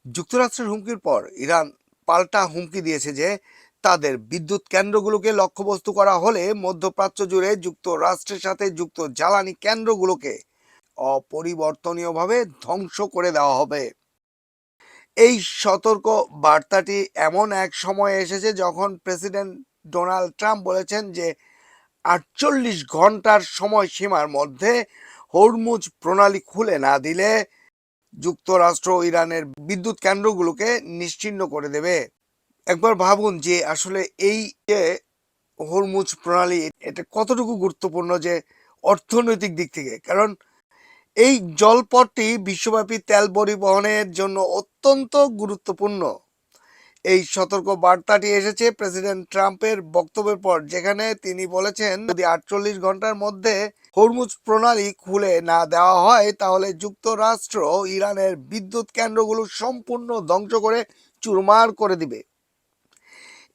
যুক্তরাষ্ট্রের হুমকির পর ইরান পাল্টা হুমকি দিয়েছে যে তাদের বিদ্যুৎ কেন্দ্রগুলোকে লক্ষ্যবস্তু করা হলে মধ্যপ্রাচ্য জুড়ে যুক্তরাষ্ট্রের সাথে যুক্ত জ্বালানি কেন্দ্রগুলোকে অপরিবর্তনীয়ভাবে ধ্বংস করে দেওয়া হবে। এই সতর্ক বার্তাটি এমন এক সময়ে এসেছে যখন প্রেসিডেন্ট ডোনাল্ড ট্রাম্প বলেছেন যে 48 ঘন্টার সময়সীমার মধ্যে হরমুজ প্রণালী খুলে না দিলে যুক্তরাষ্ট্র ইরানের বিদ্যুৎ কেন্দ্রগুলোকে নিশ্চিহ্ন করে দেবে। একবার ভাবুন যে আসলে এই যে হরমুজ প্রণালী এটা কতটুকু গুরুত্বপূর্ণ যে অর্থনৈতিক দিক থেকে, কারণ এই জলপথটি বিশ্বব্যাপী তেল পরিবহনের জন্য অত্যন্ত গুরুত্বপূর্ণ। এই সতর্ক বার্তাটি এসেছে প্রেসিডেন্ট ট্রাম্পের বক্তব্যের পর, যেখানে তিনি বলেছেন যদি 48 ঘন্টার মধ্যে হরমুজ প্রণালী খুলে না দেওয়া হয় তাহলে যুক্তরাষ্ট্র ইরানের বিদ্যুৎ কেন্দ্রগুলো সম্পূর্ণ ধ্বংস করে চুরমার করে দিবে।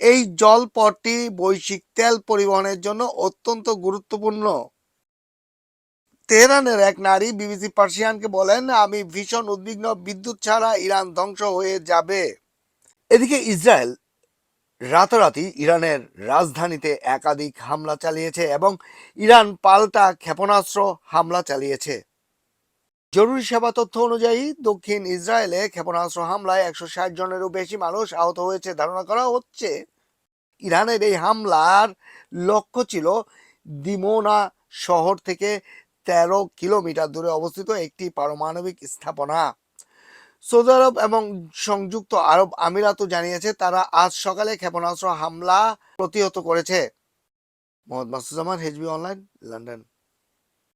এই জলপথটি বৈশ্বিক তেল পরিবহনের জন্য অত্যন্ত গুরুত্বপূর্ণ। তেহরানের এক নারী বিবিসি পার্সিয়ানকে বলেন, আমি ভীষণ উদ্বিগ্ন, বিদ্যুৎ ছাড়া ইরান ধ্বংস হয়ে যাবে। এদিকে ইসরায়েল রাতারাতি ইরানের রাজধানীতে একাধিক হামলা চালিয়েছে এবং ইরান পাল্টা ক্ষেপণাস্ত্র হামলা চালিয়েছে। জরুরি সেবা তথ্য অনুযায়ী দক্ষিণ ইসরায়েলে ক্ষেপণাস্ত্র হামলায় 160 জনেরও বেশি মানুষ আহত হয়েছে। ধারণা করা হচ্ছে ইরানের এই হামলার লক্ষ্য ছিল দিমোনা শহর থেকে 13 কিলোমিটার দূরে অবস্থিত একটি পারমাণবিক স্থাপনা। সৌদি আরব এবং সংযুক্ত আরব আমিরাতও জানিয়েছে তারা আজ সকালে ক্ষেপণাস্ত্র হামলা প্রতিহত করেছে। মোহাম্মদ মাসুদ জামান, HB অনলাইন, লন্ডন।